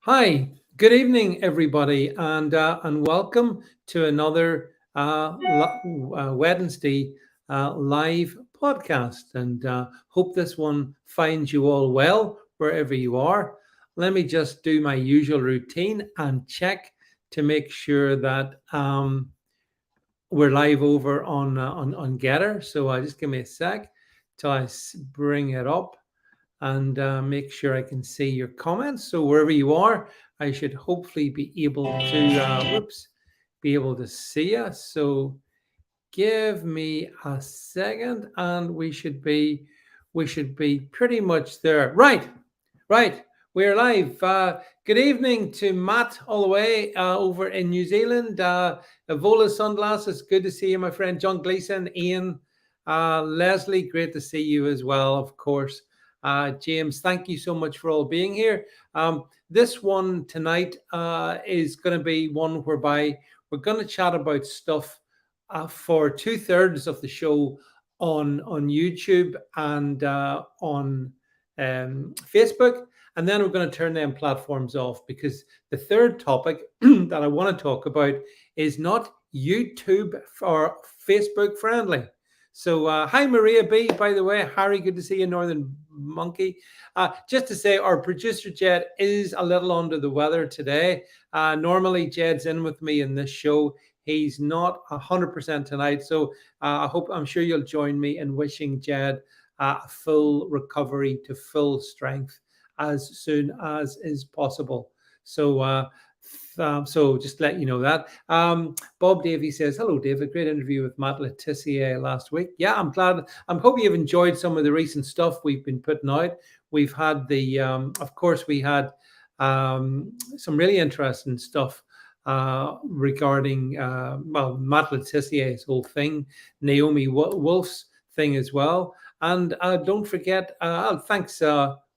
Hi, good evening, everybody, and welcome to another Wednesday live podcast. And hope this one finds you all well wherever you are. Let me just do my usual routine and check to make sure that we're live over on Gettr. So just give me a sec till bring it up and make sure I can see your comments. So wherever you are, I should hopefully be able to, be able to see us. So give me a second, and we should be pretty much there. Right, right. We're live. Good evening to Matt all the way over in New Zealand. Evola Sunglasses, good to see you, my friend. John Gleason, Ian, Leslie, great to see you as well, of course. James, thank you so much for all being here. This one tonight is going to be one whereby we're going to chat about stuff for 2/3 of the show on YouTube and on Facebook, and then we're going to turn them platforms off because the third topic that I want to talk about is not YouTube or Facebook friendly. So, hi Maria B. By the way, Harry, good to see you, Northern Monkey. Just to say, our producer Jed is a little under the weather today. Normally, Jed's in with me in this show. He's not 100% tonight, so I'm sure you'll join me in wishing Jed a full recovery to full strength as soon as is possible. So just let you know that. Bob Davey says, hello, David. Great interview with Matt Letitia last week. Yeah, I'm glad. I'm hoping you've enjoyed some of the recent stuff we've been putting out. We've had of course, we had some really interesting stuff regarding, Matt Letitia's whole thing, Naomi Wolf's thing as well. And don't forget, thanks.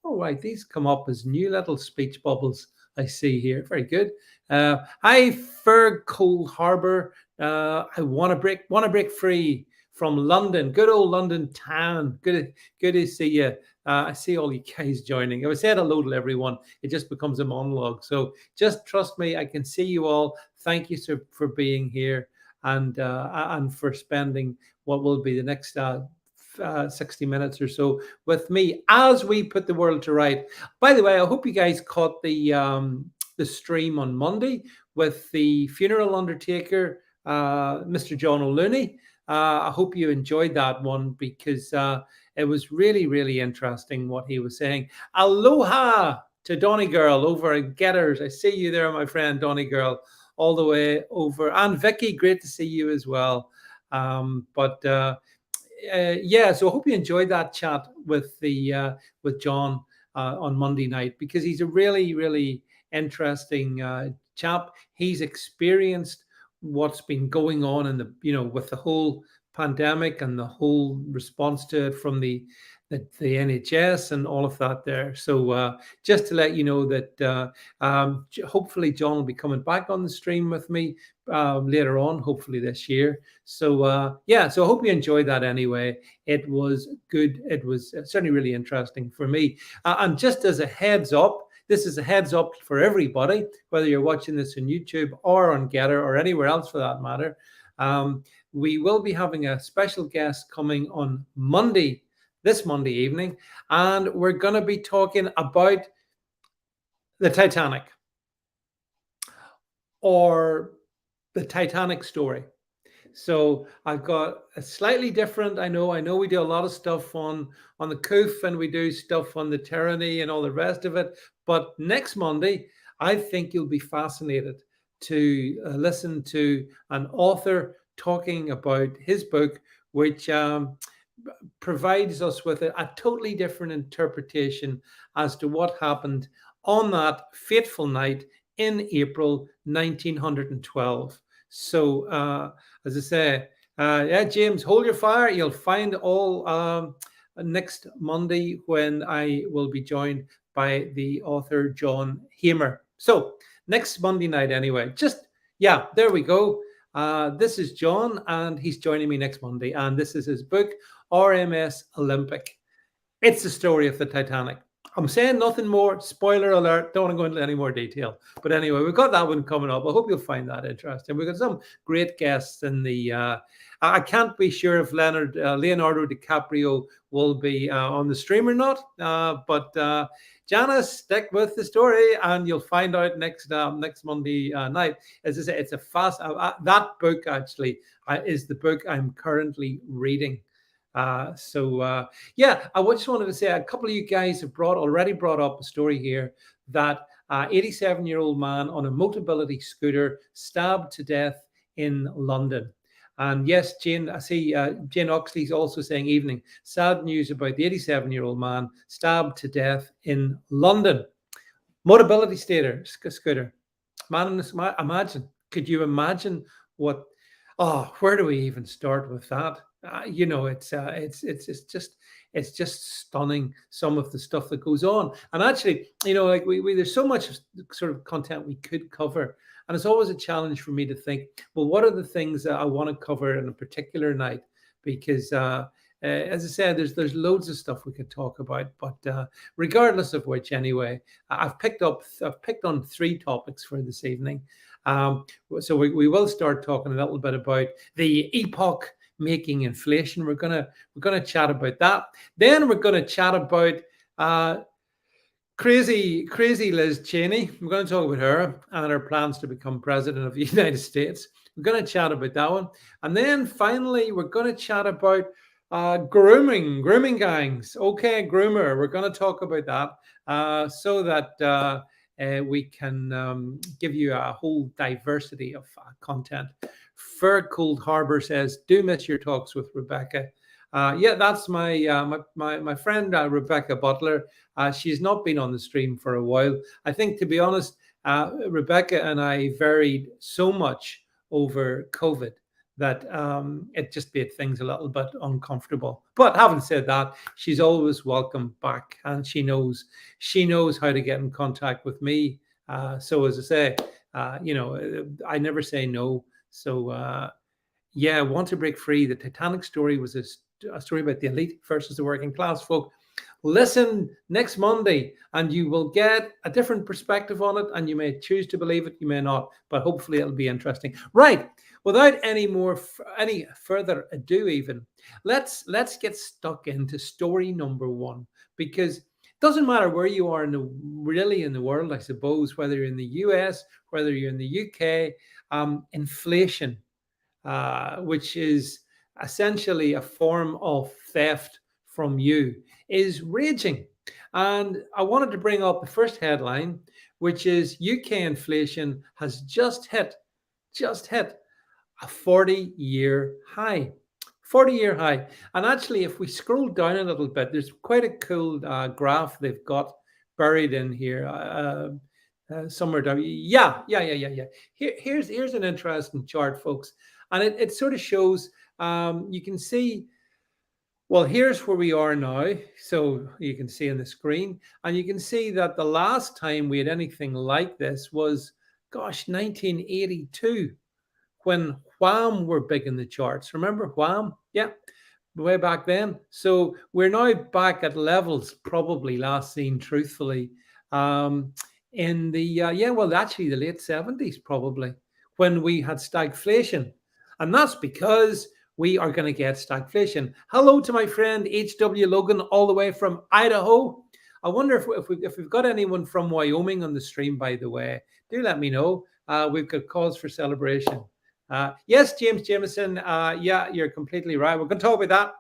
Right, these come up as new little speech bubbles I see here. Very good. Hi, Ferg Cold Harbour. I want to break free from London. Good old London town. Good to see you. I see all you guys joining. I said hello to everyone. It just becomes a monologue. So just trust me. I can see you all. Thank you for being here and for spending what will be the next 60 minutes or so with me as we put the world to right. By the way, I hope you guys caught the stream on Monday with the funeral undertaker, Mr. John O'Looney. I hope you enjoyed that one because it was really, really interesting what he was saying. Aloha to Donny Girl over at Gettrs. I see you there, my friend Donny Girl, all the way over. And Vicky, great to see you as well. So I hope you enjoyed that chat with John on Monday night because he's a really, really interesting chap. He's experienced what's been going on in with the whole pandemic and the whole response to it from the NHS and all of that there. So just to let you know that hopefully John will be coming back on the stream with me later on, hopefully this year. So so I hope you enjoyed that anyway. It was good. It was certainly really interesting for me. And just as a heads up, this is a heads up for everybody, whether you're watching this on YouTube or on Gettr or anywhere else for that matter. We will be having a special guest coming on this Monday evening, and we're going to be talking about the Titanic or the Titanic story. So I've got a slightly different. I know we do a lot of stuff on the Coof and we do stuff on the Tyranny and all the rest of it. But next Monday, I think you'll be fascinated to listen to an author talking about his book, which provides us with a totally different interpretation as to what happened on that fateful night in April 1912. So, as I say, James, hold your fire. You'll find all next Monday when I will be joined by the author John Hamer. So next Monday night, anyway. There we go. This is John, and he's joining me next Monday. And this is his book, RMS Olympic. It's the story of the Titanic. I'm saying nothing more. Spoiler alert. Don't want to go into any more detail. But anyway, we've got that one coming up. I hope you'll find that interesting. We've got some great guests in the. I can't be sure if Leonardo DiCaprio will be on the stream or not. But Janice, stick with the story, and you'll find out next Monday night. As I say, it's a fast. That book actually is the book I'm currently reading. Yeah, I just wanted to say a couple of you guys have already brought up a story here that 87-year-old man on a Motability scooter stabbed to death in London. And yes, Jane, I see Jane Oxley's also saying evening. Sad news about the 87-year-old man stabbed to death in London. Motability scooter. Man, imagine. Could you imagine what? Oh, where do we even start with that? It's just stunning, some of the stuff that goes on. And actually, like we there's so much sort of content we could cover, and it's always a challenge for me to think, well, what are the things that I want to cover in a particular night? Because as I said, there's loads of stuff we could talk about. But regardless of which, anyway, I've picked on 3 topics for this evening. So we will start talking a little bit about the epoch making inflation. We're gonna chat about that. Then we're gonna chat about crazy Liz Cheney. We're going to talk about her and her plans to become president of the United States. We're going to chat about that one, and then finally we're going to chat about grooming gangs. Okay, Groomer. We're going to talk about that so that we can give you a whole diversity of content. Fair Cold Harbor says, do miss your talks with Rebecca. Yeah, that's my friend Rebecca Butler. She's not been on the stream for a while. I think, to be honest, Rebecca and I varied so much over COVID that it just made things a little bit uncomfortable. But having said that, she's always welcome back, and she knows how to get in contact with me. So as I say, I never say no. So yeah, Want to Break Free. The Titanic story was a story about the elite versus the working class folk. Listen next Monday and you will get a different perspective on it, and you may choose to believe it, you may not, but hopefully it'll be interesting. Right, without any further ado, even let's get stuck into story number 1, because it doesn't matter where you are in the world, I suppose, whether you're in the US, whether you're in the UK, inflation, which is essentially a form of theft from you, is raging. And I wanted to bring up the first headline, which is UK inflation has just hit a 40-year high. 40-year high. And actually, if we scroll down a little bit, there's quite a cool graph they've got buried in here. Somewhere down. Yeah. Here's an interesting chart, folks. And it sort of shows, you can see, well, here's where we are now. So you can see on the screen, and you can see that the last time we had anything like this was, 1982, when Wham were big in the charts. Remember Wham? Yeah, way back then. So we're now back at levels probably last seen, truthfully, in the, actually the late 70s, probably, when we had stagflation. And that's because we are going to get stagflation. Hello to my friend H.W. Logan, all the way from Idaho. I wonder if we've got anyone from Wyoming on the stream, by the way. Do let me know. We've got cause for celebration. Yes, James Jameson. Yeah, you're completely right. We're going to talk about that.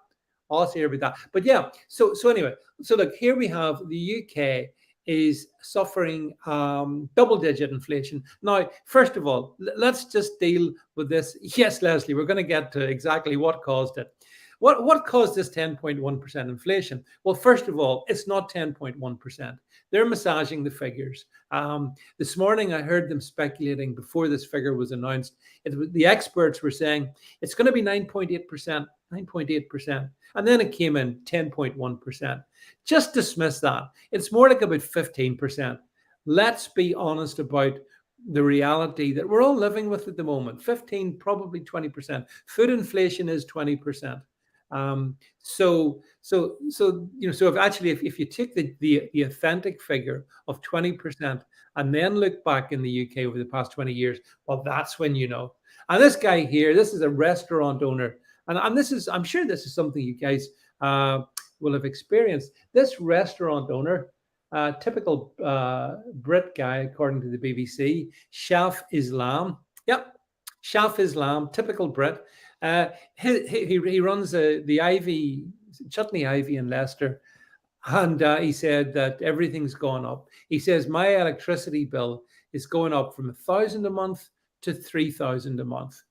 Also hear about that. But yeah, so anyway, so look, here we have the UK is suffering double-digit inflation. Now, first of all, let's just deal with this. Yes, Leslie, we're going to get to exactly what caused it. What caused this 10.1% inflation? Well, first of all, it's not 10.1%. They're massaging the figures. This morning, I heard them speculating before this figure was announced. The experts were saying it's going to be 9.8%, 9.8%. And then it came in 10.1%. Just dismiss that. It's more like about 15%. Let's be honest about the reality that we're all living with at the moment. 15, probably 20%. Food inflation is 20%. So if you take the authentic figure of 20% and then look back in the UK over the past 20 years, well, that's when you know. And this guy here, this is a restaurant owner, and this is, I'm sure this is something you guys will have experienced. This restaurant owner, typical Brit guy, according to the BBC, Chef Islam. Yep, Chef Islam, typical Brit. He runs the Ivy, Chutney Ivy in Leicester, and he said that everything's gone up. He says my electricity bill is going up from 1,000 a month to 3,000 a month.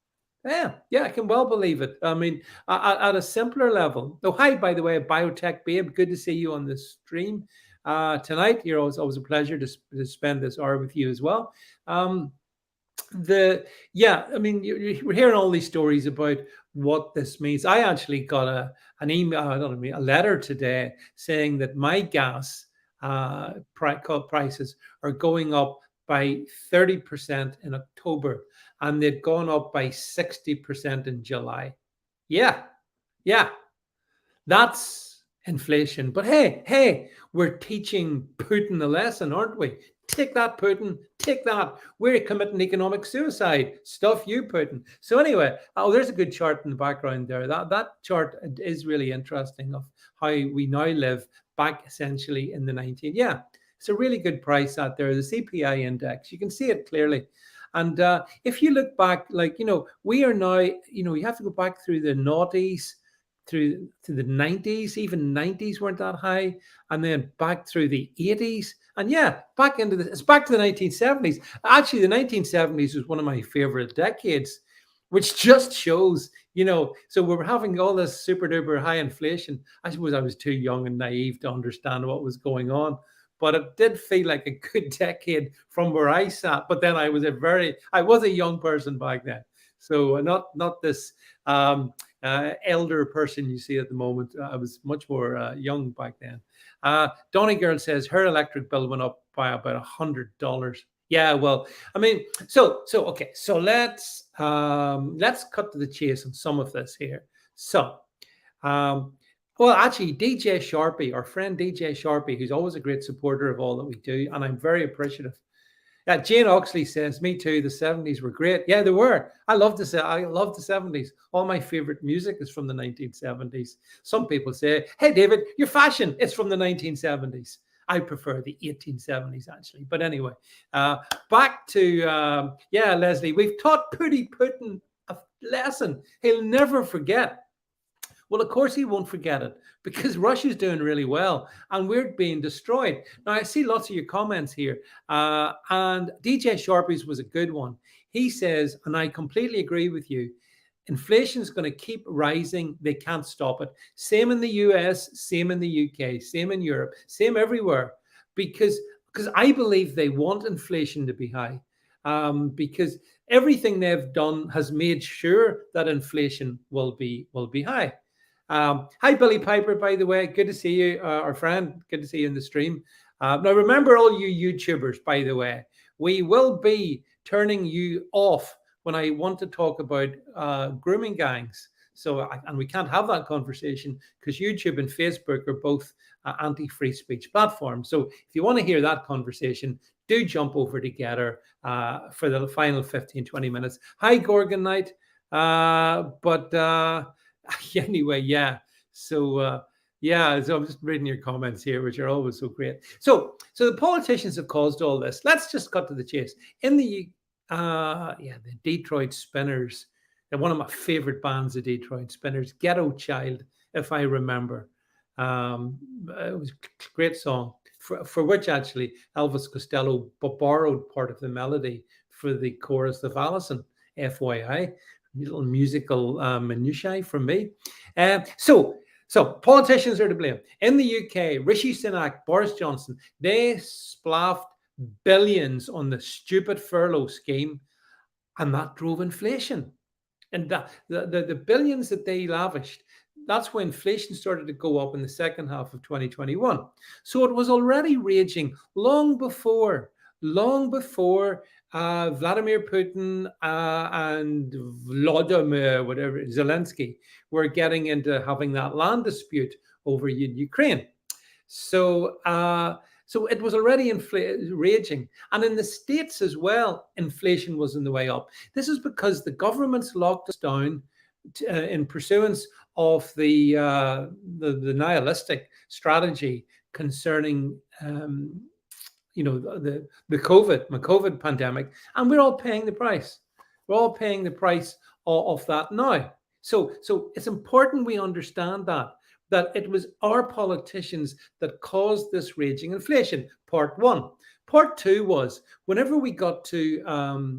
Yeah, I can well believe it. I mean, at a simpler level. Oh, hi, by the way, Biotech Babe. Good to see you on the stream tonight. You're always a pleasure to spend this hour with you as well. I mean, we're hearing all these stories about what this means. I actually got an email, I don't know, a letter today saying that my gas prices are going up by 30% in October, and they'd gone up by 60% in July. Yeah, that's inflation. But hey, we're teaching Putin a lesson, aren't we? Take that, Putin. Take that. We're committing economic suicide. Stuff you, Putin. So anyway, there's a good chart in the background there. That chart is really interesting of how we now live back essentially in the 19. Yeah, it's a really good price out there. The CPI index, you can see it clearly. And if you look back, we are now, you have to go back through the noughties, through to the 90s, even 90s weren't that high, and then back through the 80s, and back into it's back to the 1970s. Actually, the 1970s was one of my favorite decades, which just shows, so we were having all this super duper high inflation. I suppose I was too young and naive to understand what was going on, but it did feel like a good decade from where I sat. But then I was a young person back then, so not this elder person you see at the moment. I was much more young back then. Donny Girl says her electric bill went up by about $100. Yeah, well, I mean, so okay, so let's cut to the chase on some of this here. So, well, actually, DJ Sharpie, our friend DJ Sharpie, who's always a great supporter of all that we do, and I'm very appreciative. Jane Oxley says, me too, the 70s were great. Yeah, they were. I love the 70s. All my favorite music is from the 1970s. Some people say, hey, David, your fashion is from the 1970s. I prefer the 1870s, actually. But anyway, back to, Leslie, we've taught Putin a lesson he'll never forget. Well, of course he won't forget it, because Russia's doing really well and we're being destroyed. Now, I see lots of your comments here, and DJ Sharpie's was a good one. He says, and I completely agree with you, inflation is going to keep rising. They can't stop it. Same in the US, same in the UK, same in Europe, same everywhere, because I believe they want inflation to be high, because everything they've done has made sure that inflation will be high. Hi, Billy Piper, by the way. Good to see you, our friend. Good to see you in the stream. Now, remember, all you YouTubers, by the way, we will be turning you off when I want to talk about grooming gangs. So, and we can't have that conversation because YouTube and Facebook are both anti-free speech platforms. So if you want to hear that conversation, do jump over to Gettr for the final 15, 20 minutes. Hi, Gorgon Knight. Anyway, yeah. So, so I'm just reading your comments here, which are always so great. So the politicians have caused all this. Let's just cut to the chase. In the Detroit Spinners, and one of my favorite bands, the Detroit Spinners, Ghetto Child, if I remember. It was a great song, for which actually Elvis Costello borrowed part of the melody for the chorus of Allison, FYI. Little musical minutiae from me. So politicians are to blame. In the UK, Rishi Sunak, Boris Johnson, they splaffed billions on the stupid furlough scheme, and that drove inflation. And the billions that they lavished, that's when inflation started to go up in the second half of 2021. So it was already raging long before Vladimir Putin and Vladimir, whatever, Zelensky, were getting into having that land dispute over Ukraine. So, so it was already raging. And in the States as well, inflation was in the way up. This is because the governments locked us down in pursuance of the nihilistic strategy concerning the COVID pandemic, and we're all paying the price. We're all paying the price of that now. So it's important we understand that it was our politicians that caused this raging inflation. Part one. Part two was whenever we got to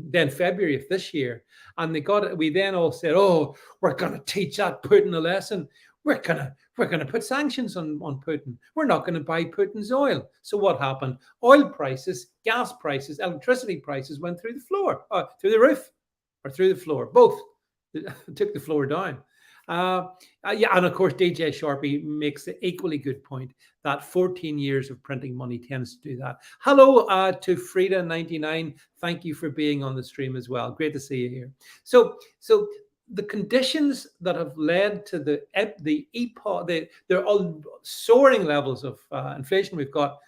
then February of this year, and we then all said, "Oh, we're going to teach that Putin a lesson. We're gonna put sanctions on Putin. We're not going to buy Putin's oil." So what happened? Oil prices, gas prices, electricity prices went through the floor, through the roof, or through the floor. Both took the floor down. And of course, DJ Sharpie makes the equally good point that 14 years of printing money tends to do that. Hello to Frida99. Thank you for being on the stream as well. Great to see you here. So the conditions that have led to they're all soaring levels of inflation we've got,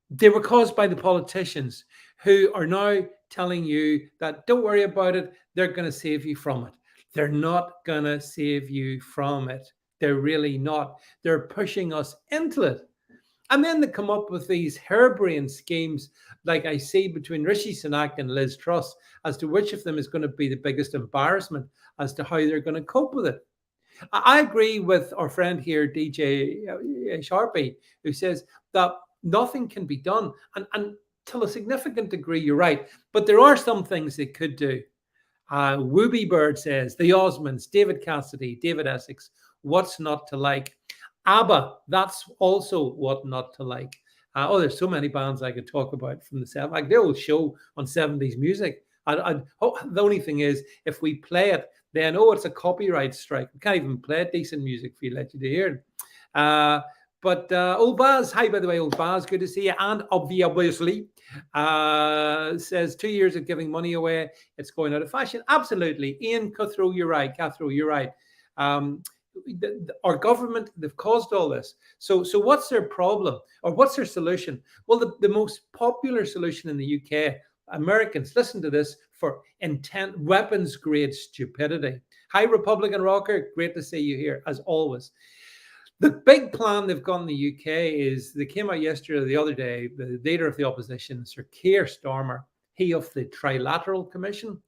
they were caused by the politicians who are now telling you that don't worry about it, they're going to save you from it. They're not going to save you from it. They're really not. They're pushing us into it. And then they come up with these harebrained schemes, like I see between Rishi Sunak and Liz Truss, as to which of them is going to be the biggest embarrassment as to how they're going to cope with it. I agree with our friend here, DJ Sharpie, who says that nothing can be done. And to a significant degree, you're right. But there are some things they could do. Wooby Bird says, the Osmonds, David Cassidy, David Essex, what's not to like? ABBA, that's also what not to like. There's so many bands I could talk about from the 70s. Like the old show on 70s music. The only thing is, if we play it, then, it's a copyright strike. We can't even play decent music if we let you to hear it. But Old Baz, hi, by the way, Old Baz, good to see you. And obviously, says 2 years of giving money away, it's going out of fashion. Absolutely. Ian Cutthrow, you're right. Cathro, you're right. Our government, they've caused all this. So what's their problem, or what's their solution? Well, the most popular solution in the UK, Americans, listen to this, for intent, weapons grade stupidity. Hi, Republican Rocker, great to see you here, as always. The big plan they've got in the UK is, they came out yesterday or the other day, the leader of the opposition, Sir Keir Starmer, he of the Trilateral Commission.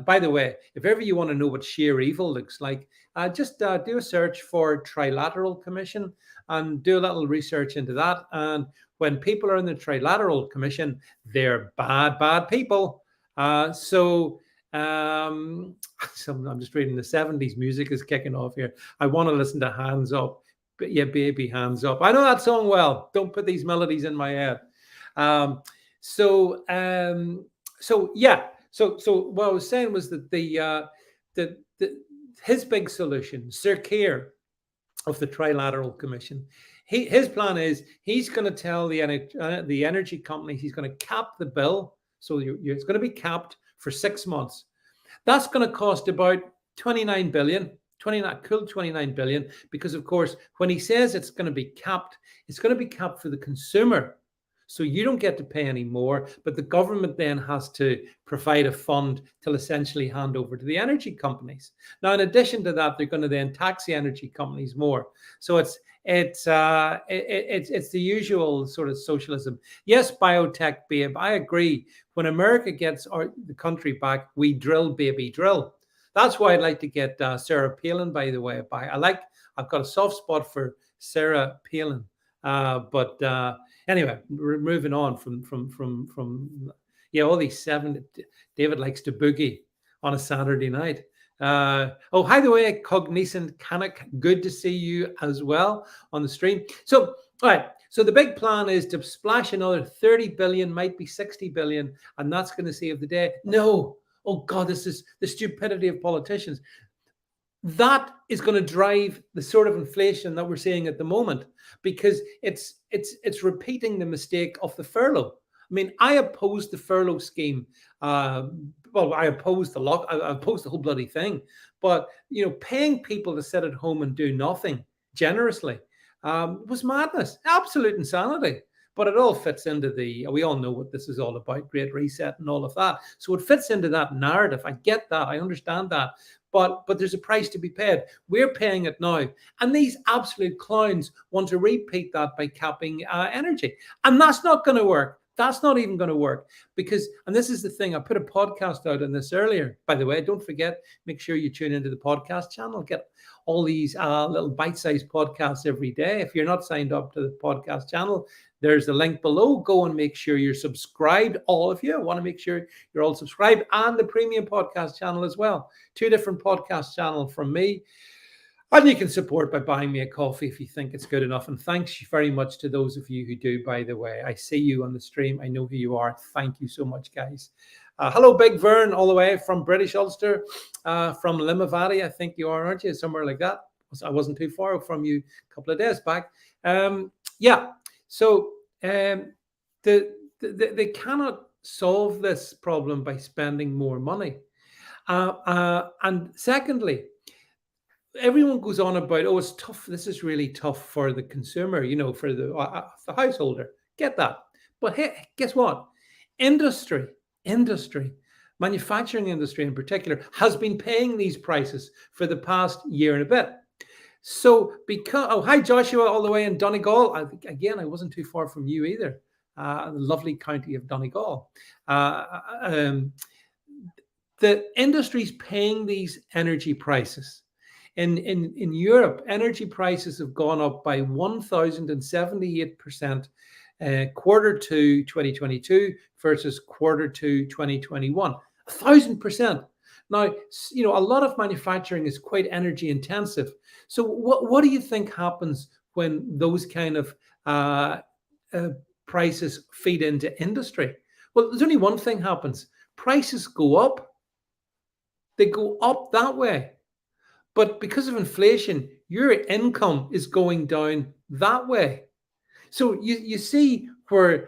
By the way, if ever you want to know what sheer evil looks like, just do a search for Trilateral Commission and do a little research into that. And when people are in the Trilateral Commission, they're bad people. So I'm just reading, the 70s music is kicking off here. I want to listen to Hands Up. But yeah, baby, hands up. I know that song well. Don't put these melodies in my head. So what I was saying was that his big solution, Sir Keir of the Trilateral Commission, his plan is he's going to tell the energy companies he's going to cap the bill. So it's going to be capped for 6 months. That's going to cost about 29 billion. 29 billion, because of course, when he says it's going to be capped, it's going to be capped for the consumer. So you don't get to pay any more, but the government then has to provide a fund to essentially hand over to the energy companies. Now, in addition to that, they're going to then tax the energy companies more. So it's the usual sort of socialism. Yes, biotech, babe, I agree. When America gets the country back, we drill, baby, drill. That's why I'd like to get Sarah Palin, by the way. I've got a soft spot for Sarah Palin. Anyway, we're moving on from all these seven. David likes to boogie on a Saturday night. Hi, the way, Cognizant Canuck, good to see you as well on the stream. So, all right. So the big plan is to splash another 30 billion, might be 60 billion, and that's going to save the day. No. Oh God, this is the stupidity of politicians. That is going to drive the sort of inflation that we're seeing at the moment, because it's repeating the mistake of the furlough. I mean, I opposed the furlough scheme. Well, I opposed I opposed the whole bloody thing. But paying people to sit at home and do nothing generously was madness, absolute insanity. But it all fits into we all know what this is all about, Great Reset and all of that. So it fits into that narrative. I get that. I understand that. But there's a price to be paid. We're paying it now. And these absolute clowns want to repeat that by capping energy. And that's not going to work. That's not even going to work because, and this is the thing, I put a podcast out on this earlier. By the way, don't forget, make sure you tune into the podcast channel. Get all these little bite-sized podcasts every day. If you're not signed up to the podcast channel, there's a link below. Go and make sure you're subscribed. All of you, I want to make sure you're all subscribed, and the premium podcast channel as well. 2 different podcast channels from me. And you can support by buying me a coffee if you think it's good enough. And thanks very much to those of you who do, by the way. I see you on the stream. I know who you are. Thank you so much, guys. Hello, Big Vern, all the way from British Ulster, from Limavady, I think you are, aren't you? Somewhere like that. I wasn't too far from you a couple of days back. So they cannot solve this problem by spending more money. And secondly, everyone goes on about, oh, it's tough. This is really tough for the consumer, for the householder. Get that. But hey, guess what? Industry, manufacturing industry in particular, has been paying these prices for the past year and a bit. So hi, Joshua, all the way in Donegal. Again, I wasn't too far from you either. The lovely county of Donegal. The industry's paying these energy prices. In Europe, energy prices have gone up by 1,078% quarter 2 2022 versus quarter 2 2021. 1,000%. Now, a lot of manufacturing is quite energy intensive. So what do you think happens when those kind of prices feed into industry? Well, there's only one thing happens. Prices go up. They go up that way. But because of inflation, your income is going down that way. So you see how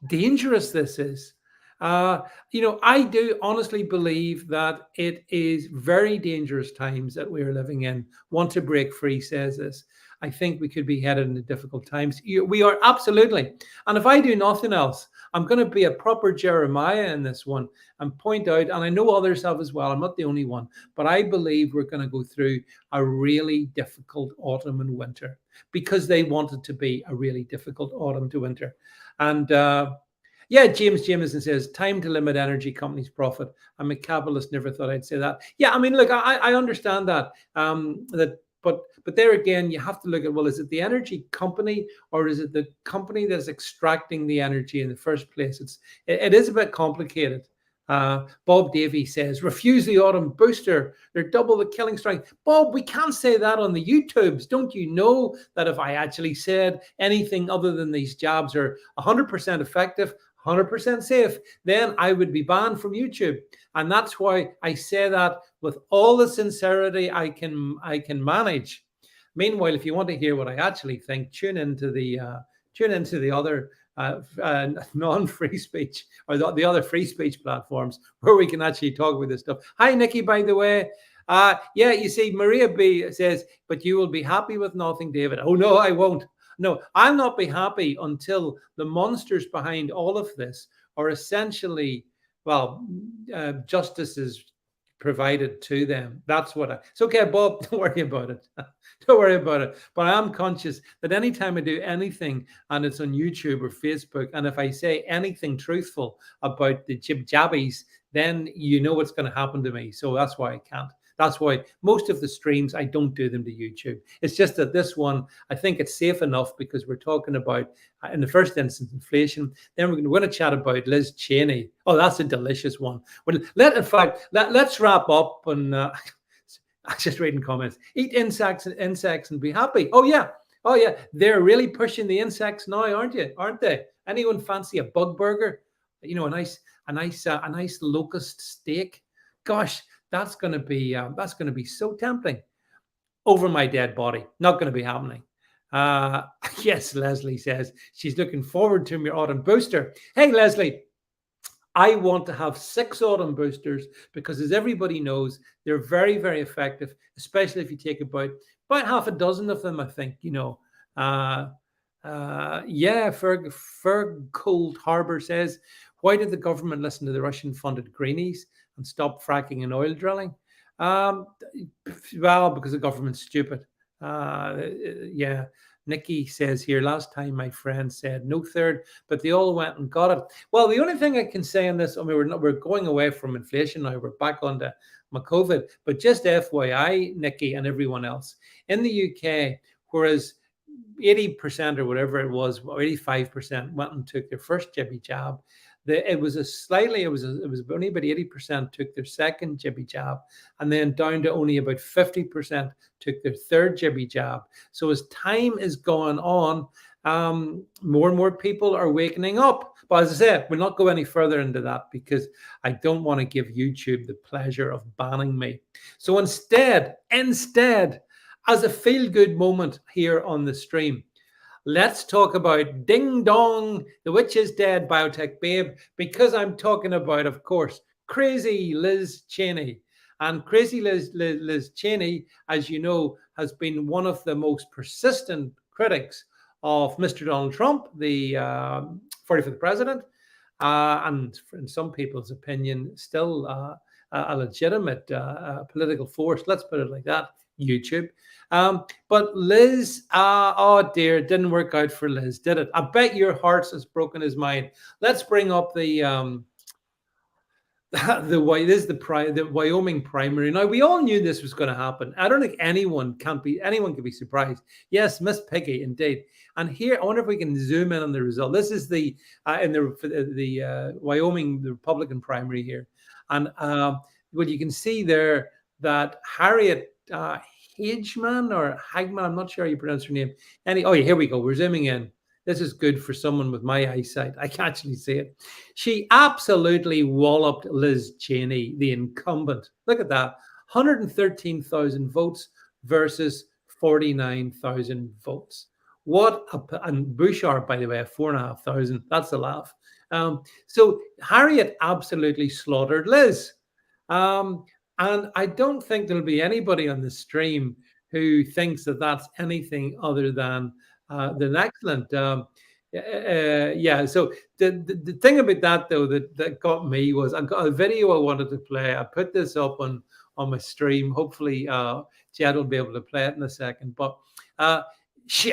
dangerous this is. I do honestly believe that it is very dangerous times that we're living in. Want to Break Free says this. I think we could be headed into difficult times. We are, absolutely. And if I do nothing else, I'm going to be a proper Jeremiah in this one and point out, and I know others have as well, I'm not the only one, but I believe we're going to go through a really difficult autumn and winter because they want it to be a really difficult autumn to winter. And James Jameson says, time to limit energy companies' profit. I'm a capitalist, never thought I'd say that. Yeah, I mean, look, I understand that, But there again, you have to look at, well, is it the energy company or is it the company that's extracting the energy in the first place? It is a bit complicated. Bob Davey says, refuse the autumn booster. They're double the killing strength. Bob, we can't say that on the YouTubes. Don't you know that if I actually said anything other than these jabs are 100% effective, 100% safe, then I would be banned from YouTube. And that's why I say that with all the sincerity I can manage. Meanwhile, if you want to hear what I actually think, tune into the other non-free speech or the other free speech platforms where we can actually talk about this stuff. Hi, Nikki, by the way. You see, Maria B says, but you will be happy with nothing, David. Oh, no, I won't. No, I'll not be happy until the monsters behind all of this are essentially, justice is provided to them. That's what it's okay, Bob, don't worry about it. Don't worry about it. But I am conscious that anytime I do anything and it's on YouTube or Facebook, and if I say anything truthful about the jib-jabbies, then you know what's going to happen to me. So that's why I can't. That's why most of the streams, I don't do them to YouTube. It's just that this one, I think it's safe enough because we're talking about, in the first instance, inflation. Then we're going to chat about Liz Cheney. Oh, that's a delicious one. Well, let's wrap up. And I'm just reading comments. Eat insects and be happy. Oh yeah. They're really pushing the insects now, aren't they? Anyone fancy a bug burger? A nice locust steak. Gosh. That's going to be so tempting. Over my dead body. Not going to be happening. Yes, Leslie says she's looking forward to my autumn booster. Hey, Leslie, I want to have 6 autumn boosters because, as everybody knows, they're very, very effective, especially if you take about half a dozen of them, I think, yeah, Ferg Cold Harbor says, why did the government listen to the Russian-funded greenies and stop fracking and oil drilling? Well, because the government's stupid. Yeah. Nikki says here, last time my friend said no third, but they all went and got it. Well, the only thing I can say on this, I mean, we're going away from inflation now. We're back onto my COVID, but just FYI, Nikki and everyone else in the UK, whereas 80% or whatever it was, or 85% went and took their first jibby jab. It was only about 80% took their second jibby jab, and then down to only about 50% took their third jibby jab. So as time is going on, more and more people are wakening up. But as I said, we'll not go any further into that because I don't want to give YouTube the pleasure of banning me. So instead, as a feel-good moment here on the stream, let's talk about Ding Dong, the witch is dead, biotech babe, because I'm talking about, of course, crazy Liz Cheney. And crazy Liz Cheney, as you know, has been one of the most persistent critics of Mr. Donald Trump, the 45th president, and in some people's opinion, still a legitimate political force. Let's put it like that, YouTube. But Liz, oh dear, it didn't work out for Liz, did it? I bet your hearts has broken his mind. Let's bring up the Wyoming primary. Now, we all knew this was going to happen. I don't think anyone can be surprised. Yes, Miss Piggy, indeed. And here, I wonder if we can zoom in on the result. This is the Wyoming, the Republican primary here, and well, you can see there that Harriet Hageman or Hagman, I'm not sure how you pronounce her name. Oh yeah, here we go. We're zooming in. This is good for someone with my eyesight. I can actually see it. She absolutely walloped Liz Cheney, the incumbent. Look at that. 113,000 votes versus 49,000 votes. And Bouchard, by the way, 4,500. That's a laugh. So Harriet absolutely slaughtered Liz. And I don't think there'll be anybody on the stream who thinks that that's anything other than excellent. Yeah. So the thing about that, though, that got me was I got a video I wanted to play. I put this up on my stream. Hopefully, Jed will be able to play it in a second. But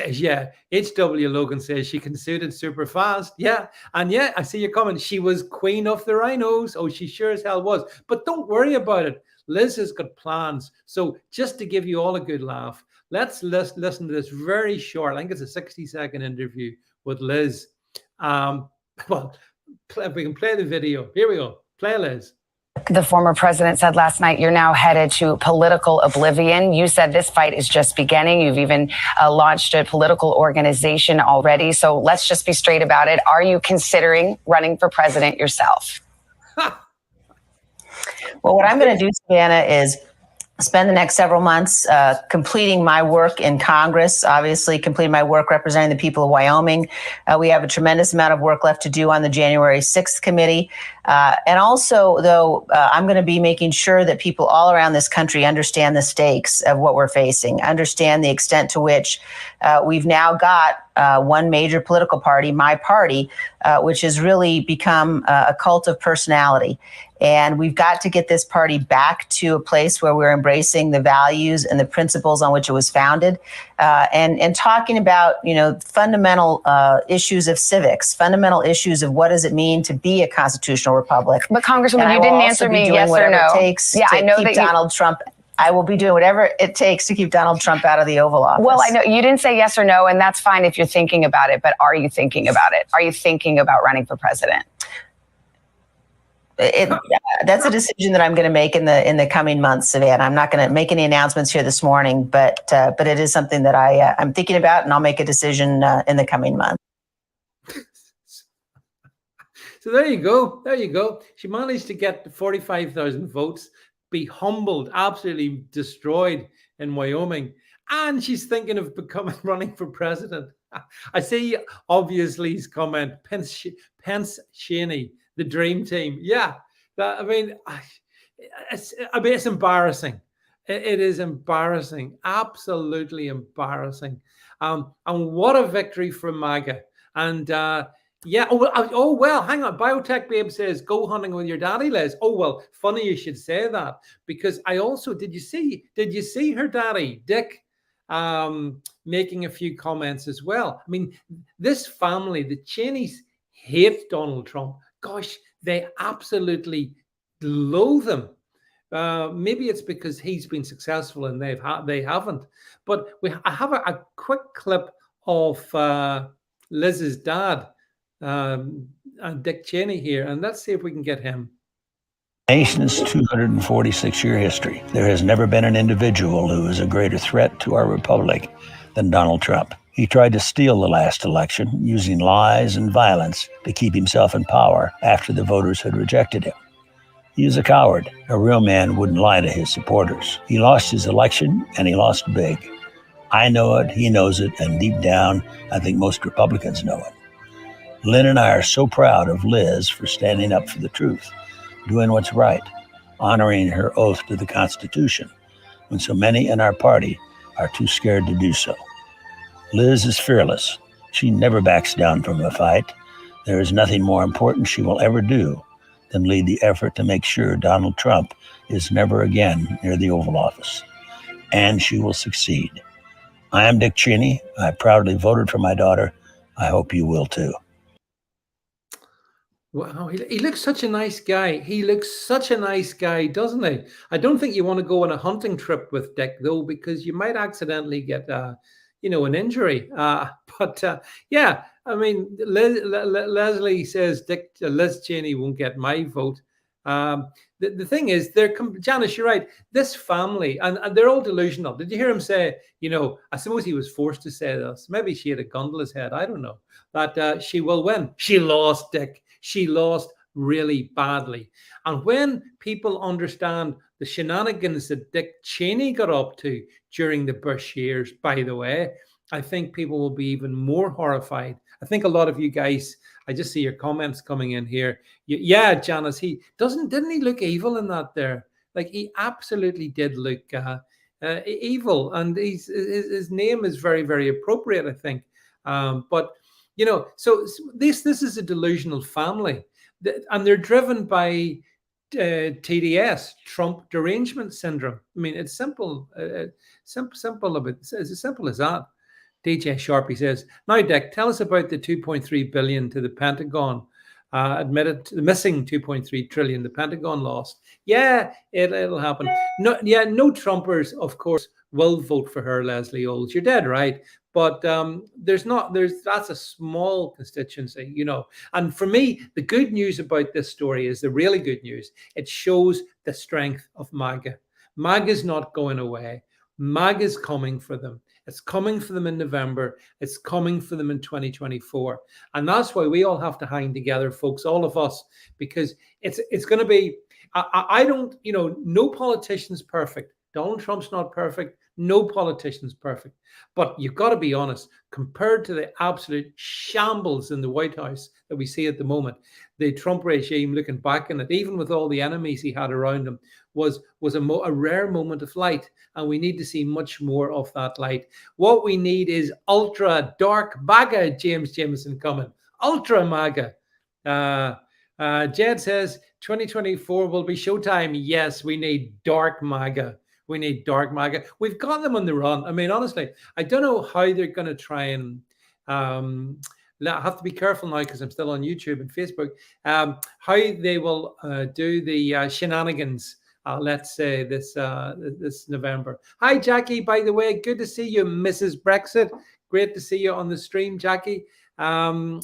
yeah, H.W. Logan says she conceded super fast. Yeah, and yeah, I see your comment. She was queen of the rhinos. Oh, she sure as hell was. But don't worry about it. Liz has got plans. So just to give you all a good laugh, let's listen to this very short, I think it's a 60-second interview with Liz. Well, if we can play the video. Here we go. Play Liz. The former president said last night you're now headed to political oblivion. You said this fight is just beginning. You've even launched a political organization already. So let's just be straight about it. Are you considering running for president yourself? Well, what I'm going to do, Savannah, is spend the next several months completing my work in Congress, obviously completing my work representing the people of Wyoming. We have a tremendous amount of work left to do on the January 6th committee. And also, though, I'm going to be making sure that people all around this country understand the stakes of what we're facing, understand the extent to which we've now got one major political party, my party, which has really become a cult of personality. And we've got to get this party back to a place where we're embracing the values and the principles on which it was founded, and talking about, fundamental issues of civics, fundamental issues of what does it mean to be a constitutional republic. But Congresswoman, you didn't answer me yes or no. It takes to keep Donald Trump. I will be doing whatever it takes to keep Donald Trump out of the Oval Office. Well, I know you didn't say yes or no, and that's fine if you're thinking about it. But are you thinking about it? Are you thinking about running for president? That's a decision that I'm going to make in the coming months, Savannah. I'm not going to make any announcements here this morning, but it is something that I'm thinking about, and I'll make a decision in the coming months. So there you go. There you go. She managed to get 45,000 votes, be humbled, absolutely destroyed in Wyoming, and she's thinking of running for president. I see, obviously, his comment, Pence Cheney, the dream team. Yeah, I mean, it's embarrassing. It is embarrassing, absolutely embarrassing. And what a victory for MAGA. And yeah, oh well, hang on. Biotech Babe says, go hunting with your daddy, Liz. Oh, well, funny you should say that, because I also, did you see her daddy, Dick, making a few comments as well? I mean, this family, the Cheneys, hate Donald Trump. Gosh, they absolutely loathe him. Maybe it's because he's been successful and they haven't. But I have a quick clip of Liz's dad, Dick Cheney here, and let's see if we can get him. Nation's 246-year history, there has never been an individual who is a greater threat to our republic than Donald Trump. He tried to steal the last election using lies and violence to keep himself in power after the voters had rejected him. He is a coward. A real man wouldn't lie to his supporters. He lost his election, and he lost big. I know it, he knows it, and deep down, I think most Republicans know it. Lynn and I are so proud of Liz for standing up for the truth, doing what's right, honoring her oath to the Constitution, when so many in our party are too scared to do so. Liz is fearless. She never backs down from a fight. There is nothing more important she will ever do than lead the effort to make sure Donald Trump is never again near the Oval Office. And she will succeed. I am Dick Cheney. I proudly voted for my daughter. I hope you will too. Wow, he looks such a nice guy. He looks such a nice guy, doesn't he? I don't think you want to go on a hunting trip with Dick, though, because you might accidentally get, an injury. Yeah, I mean, Leslie says Liz Cheney won't get my vote. The thing is, Janice, you're right. This family, and they're all delusional. Did you hear him say, I suppose he was forced to say this. Maybe she had a gun to his head. I don't know. That she will win. She lost, Dick. She lost really badly. And when people understand the shenanigans that Dick Cheney got up to during the Bush years, by the way, I think people will be even more horrified. I think a lot of you guys, I just see your comments coming in here. Yeah, Janice, didn't he look evil in that there? Like, he absolutely did look evil, and his name is very, very appropriate, I think. So this is a delusional family, and they're driven by TDS, Trump derangement syndrome. I mean, it's simple, simple. It's as simple as that. DJ Sharpie says, now, Dick, tell us about the 2.3 billion to the Pentagon. Admitted the missing 2.3 trillion the Pentagon lost. Yeah, it'll happen. No Trumpers, of course, will vote for her, Leslie Olds. You're dead right. But that's a small constituency, And for me, the good news about this story is the really good news. It shows the strength of MAGA. MAGA's not going away. MAGA's coming for them. It's coming for them in November. It's coming for them in 2024. And that's why we all have to hang together, folks, all of us, because it's going to be, I don't, no politician's perfect. Donald Trump's not perfect. No politician's perfect. But you've got to be honest, compared to the absolute shambles in the White House that we see at the moment, the Trump regime, looking back on it, even with all the enemies he had around him, was a rare moment of light. And we need to see much more of that light. What we need is ultra dark MAGA, James Jameson coming. Ultra MAGA. Jed says 2024 will be showtime. Yes, we need dark MAGA. We need dark MAGA. We've got them on the run. I mean, honestly, I don't know how they're going to try and I have to be careful now because I'm still on YouTube and Facebook, how they will do the shenanigans, let's say, this November. Hi, Jackie, by the way. Good to see you, Mrs. Brexit. Great to see you on the stream, Jackie. Yeah,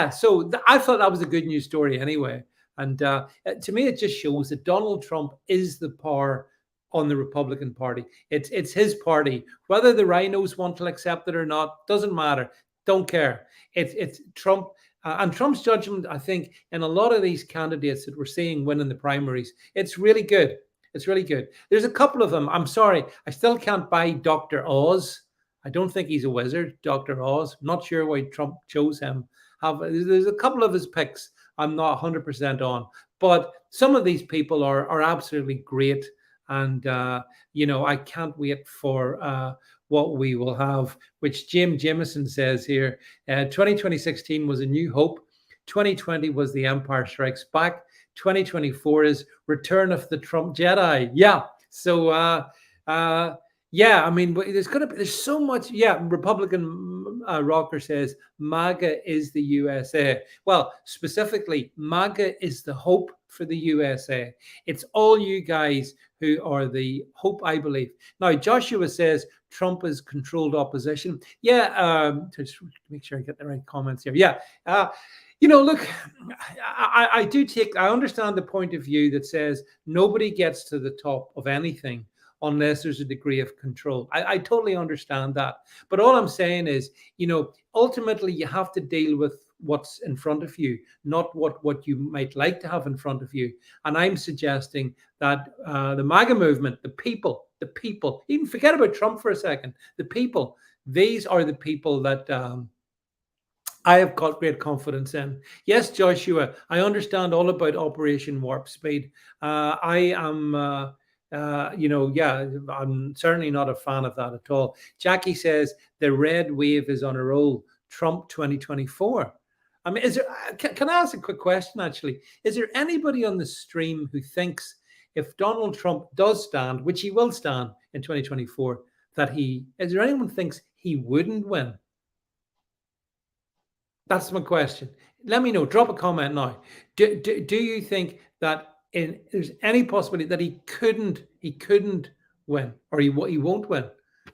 so I thought that was a good news story anyway. And to me, it just shows that Donald Trump is the power on the Republican Party. It's his party. Whether the rhinos want to accept it or not, doesn't matter. Don't care. It's Trump. And Trump's judgment, I think, in a lot of these candidates that we're seeing win in the primaries, it's really good. It's really good. There's a couple of them. I'm sorry, I still can't buy Dr. Oz. I don't think he's a wizard, Dr. Oz. I'm not sure why Trump chose him. There's a couple of his picks I'm not 100% on, but some of these people are absolutely great. And, I can't wait for what we will have, which Jameson says here. 2016 was a new hope. 2020 was the Empire Strikes Back. 2024 is Return of the Trump Jedi. Yeah. So, yeah, I mean, there's so much. Yeah, Republican Rocker says MAGA is the USA. Well, specifically, MAGA is the hope for the USA. It's all you guys who are the hope, I believe. Now, Joshua says Trump is controlled opposition. Yeah, just make sure I get the right comments here. Yeah. Look, I understand the point of view that says nobody gets to the top of anything unless there's a degree of control. I totally understand that. But all I'm saying is, ultimately you have to deal with what's in front of you, not what you might like to have in front of you. And I'm suggesting that the MAGA movement, the people, even forget about Trump for a second, the people, these are the people that I have got great confidence in. Yes, Joshua, I understand all about Operation Warp Speed. I am... I'm certainly not a fan of that at all. Jackie says the red wave is on a roll. Trump 2024. I mean, can I ask a quick question, actually? Is there anybody on the stream who thinks if Donald Trump does stand, which he will stand in 2024, is there anyone who thinks he wouldn't win? That's my question. Let me know. Drop a comment now. Do you think that there's any possibility that he couldn't win, or he won't win?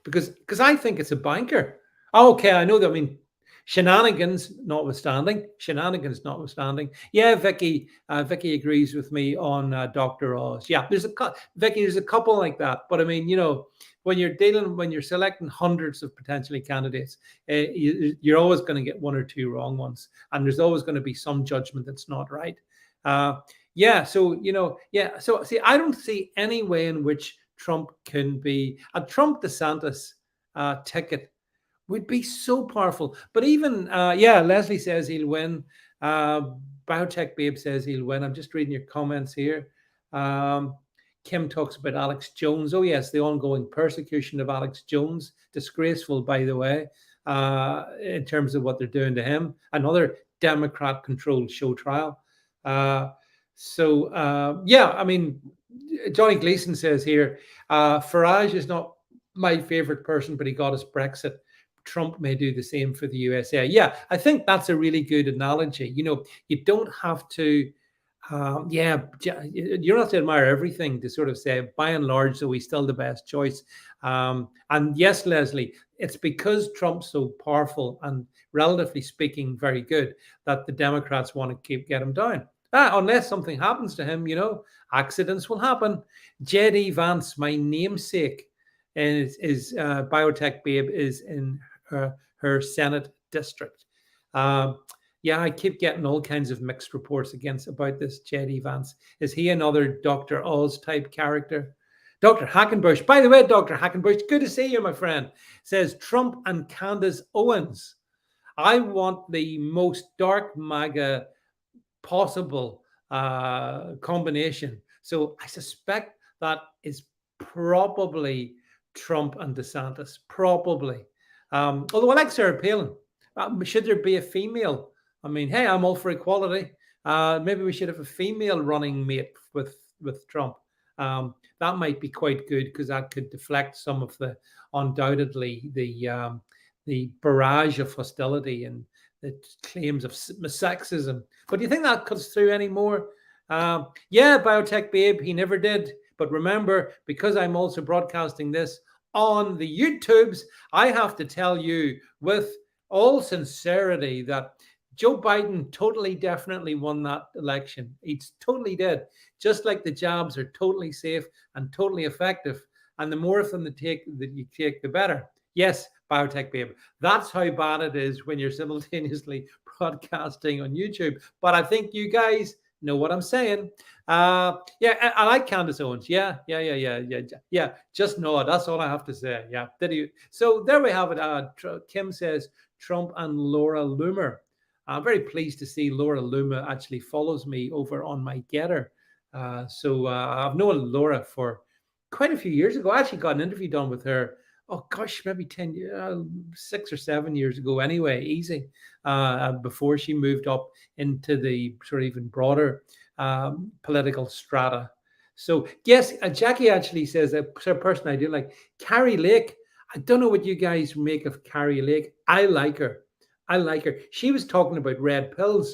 Because I think it's a banker. Okay, I know that. I mean, shenanigans notwithstanding. Yeah, Vicky agrees with me on Dr. Oz. Yeah, there's a couple like that. But I mean, when you're selecting hundreds of potentially candidates, you're always going to get one or two wrong ones, and there's always going to be some judgment that's not right. So see, I don't see any way in which Trump can be a Trump DeSantis ticket would be so powerful. But even Leslie says he'll win. Biotech Babe says he'll win. I'm just reading your comments here. Kim talks about Alex Jones. Oh yes, the ongoing persecution of Alex Jones, disgraceful, by the way, in terms of what they're doing to him. Another Democrat-controlled show trial. I mean, Johnny Gleason says here, Farage is not my favorite person, but he got us Brexit. Trump may do the same for the USA. Yeah, I think that's a really good analogy. You don't have to, you don't have to admire everything to sort of say, by and large, so he's still the best choice. And yes, Leslie, it's because Trump's so powerful and relatively speaking very good that the Democrats want to get him down. Unless something happens to him, accidents will happen. J.D. Vance, my namesake, is Biotech Babe is in her Senate district. I keep getting all kinds of mixed reports about this J.D. Vance. Is he another Dr. Oz type character? Dr. Hackenbush, by the way, Dr. Hackenbush, good to see you, my friend, says Trump and Candace Owens. I want the most dark MAGA possible combination. So I suspect that is probably Trump and DeSantis, probably. Although I like Sarah Palin. Should there be a female? I mean, hey, I'm all for equality. Maybe we should have a female running mate with Trump. That might be quite good because that could deflect some of the undoubtedly the barrage of hostility and the claims of sexism. But do you think that cuts through anymore? Biotech Babe, he never did. But remember, because I'm also broadcasting this on the YouTubes, I have to tell you with all sincerity that Joe Biden totally, definitely won that election. He totally did. Just like the jabs are totally safe and totally effective. And the more of them that you take, the better. Yes, Biotech Babe. That's how bad it is when you're simultaneously broadcasting on YouTube. But I think you guys Know what I'm saying? Yeah, I like Candace Owens. Yeah. Just nod. That's all I have to say. Yeah. Did you? So there we have it. Kim says Trump and Laura Loomer. I'm very pleased to see Laura Loomer actually follows me over on my Gettr. So I've known Laura for quite a few years ago. I actually got an interview done with her. Oh gosh, maybe 10 years, 6 or 7 years ago. Anyway, easy. Before she moved up into the sort of even broader political strata. So yes, Jackie actually says a person I do like, Carrie Lake. I don't know what you guys make of Carrie Lake. I like her. She was talking about red pills,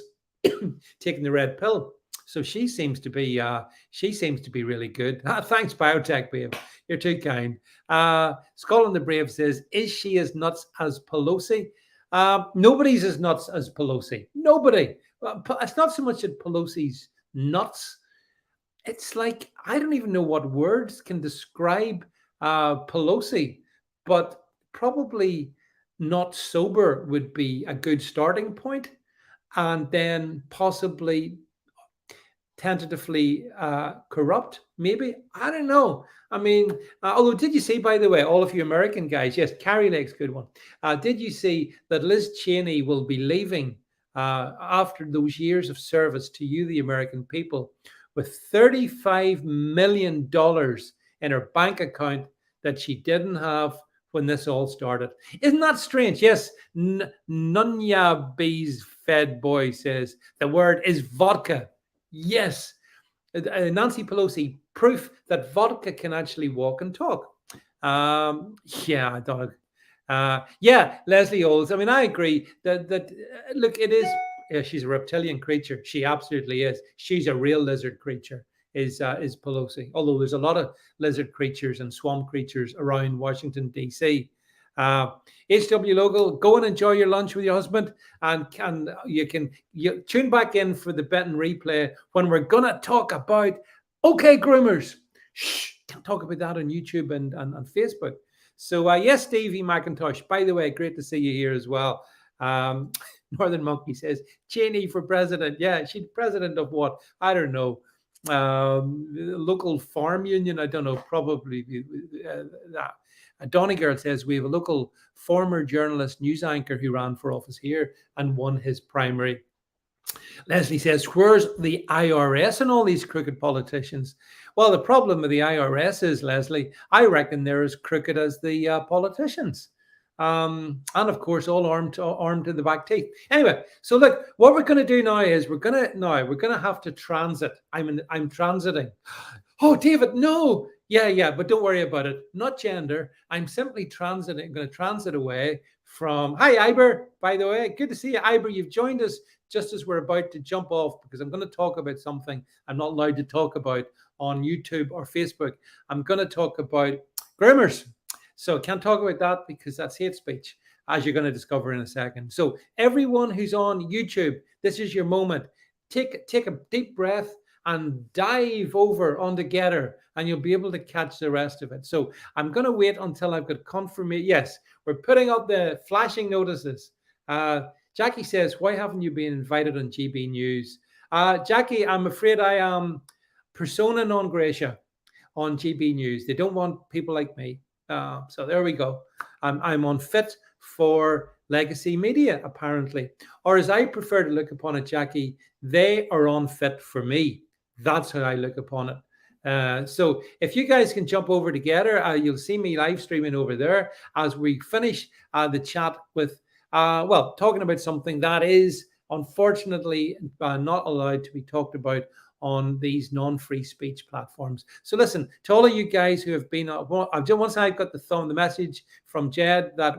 taking the red pill. So she seems to be really good. Thanks, Biotech Babe. You're too kind. Scotland the Brave says, is she as nuts as Pelosi? Nobody's as nuts as Pelosi. Nobody. It's not so much that Pelosi's nuts. It's like, I don't even know what words can describe Pelosi, but probably not sober would be a good starting point, and then possibly tentatively corrupt, maybe. I don't know. I mean, although, did you see, by the way, all of you American guys, yes, Carrie Lake's a good one. Did you see that Liz Cheney will be leaving after those years of service to you, the American people, with $35 million in her bank account that she didn't have when this all started? Isn't that strange? Yes, Nunya B's Fed Boy says the word is vodka. Yes, Nancy Pelosi, proof that vodka can actually walk and talk. Yeah, I don't. Yeah, Leslie Olds. I mean, I agree that look, it is. Yeah, she's a reptilian creature. She absolutely is. She's a real lizard creature. Is Pelosi? Although there's a lot of lizard creatures and swamp creatures around Washington D.C. HW Local, go and enjoy your lunch with your husband, and you tune back in for the bet and replay when we're gonna talk about groomers. Shh, can't talk about that on YouTube and Facebook. So yes, Stevie McIntosh. By the way, great to see you here as well. Northern Monkey says Cheney for president. Yeah, she's president of what? I don't know. Local farm union. I don't know. Probably that. Donegal says we have a local former journalist news anchor who ran for office here and won his primary. Leslie says, where's the IRS and all these crooked politicians? Well, the problem with the IRS is, Leslie, I reckon they're as crooked as the politicians. And of course, all armed to the back teeth. Anyway, so look, what we're going to do now is we're going to have to transit. I'm transiting. Oh, David, no. Yeah, but don't worry about it. Not gender. I'm simply transiting. I'm going to transit away from. Hi, Iber. By the way, good to see you, Iber. You've joined us just as we're about to jump off because I'm going to talk about something I'm not allowed to talk about on YouTube or Facebook. I'm going to talk about groomers. So can't talk about that because that's hate speech, as you're going to discover in a second. So everyone who's on YouTube, this is your moment. Take a deep breath and dive over onto Gettr, and you'll be able to catch the rest of it. So I'm going to wait until I've got confirmation. Yes, we're putting up the flashing notices. Jackie says, why haven't you been invited on GB News? Jackie, I'm afraid I am persona non grata on GB News. They don't want people like me. So there we go. I'm unfit for legacy media, apparently. Or as I prefer to look upon it, Jackie, they are unfit for me. That's how I look upon it. So if you guys can jump over together, you'll see me live streaming over there as we finish the chat with, talking about something that is unfortunately not allowed to be talked about on these non-free speech platforms. So listen, to all of you guys who have been, once I got the message from Jed that